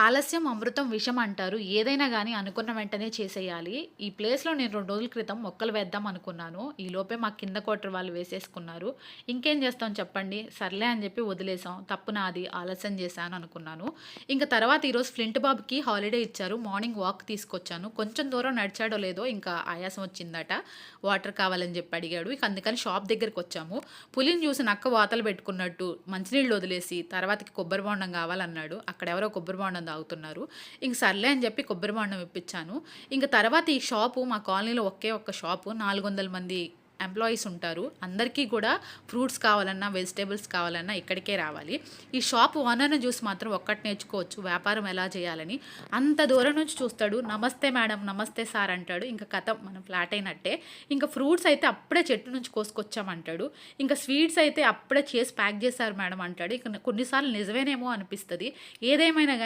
ఆలస్యం అమృతం విషం అంటారు. ఏదైనా గాని అనుకున్న వెంటనే చేసేయాలి. ఈ ప్లేస్‌లో నేను 2 రోజుల క్రితం మొక్కలు వేద్దాం అనుకున్నాను. ఈలోపే మా కింద క్వార్టర్ వాళ్ళు వేసేసుకున్నారు. ఇంకేం చేస్తాం చెప్పండి. సర్లే అని చెప్పి వదిలేసాం. తప్పు నాది. ఆలస్యం చేశాను అనుకున్నాను. ఇంక తర్వాత ఈరోజు ఫ్లింట్ బాబుకి హాలిడే ఇచ్చారు. మార్నింగ్ వాక్ తీసుకొచ్చాను. కొంచెం దూరం నడిచాడో లేదో ఇంకా ఆయాసం వచ్చిందట. వాటర్ కావాలని చెప్పి అడిగాడు. ఇక అందుకని షాప్ దగ్గరికొచ్చాము. పులిని చూసి నక్క వాతలు పెట్టుకున్నట్టు మంచినీళ్ళు వదిలేసి తర్వాతకి కొబ్బరి బోండం కావాలన్నాడు. అక్కడెవరో కొబ్బరి బోండం తాగుతున్నారు. ఇంక సర్లే అని చెప్పి కొబ్బరి బోండం ఇప్పించాను. ఇంక తర్వాత ఈ షాపు మా కాలనీలో ఒకే ఒక్క షాపు. 400 మంది ఎంప్లాయీస్ ఉంటారు. అందరికీ కూడా ఫ్రూట్స్ కావాలన్నా, వెజిటబుల్స్ కావాలన్నా ఇక్కడికే రావాలి. ఈ షాప్ ఓనర్‌ని చూసి మాత్రం ఒక్కటి నేర్చుకోవచ్చు వ్యాపారం ఎలా చేయాలని. అంత దూరం నుంచి చూస్తాడు. నమస్తే మేడం, నమస్తే సార్ అంటాడు. ఇంక కథం మనం ఫ్లాట్ అయినట్టే. ఇంక ఫ్రూట్స్ అయితే అప్పుడే చెట్టు నుంచి కోసుకొచ్చామంటాడు. ఇంక స్వీట్స్ అయితే అప్పుడే చేసి ప్యాక్ చేశారు మేడం అంటాడు. ఇక కొన్నిసార్లు నిజమేనేమో అనిపిస్తది. ఏదేమైనా గాని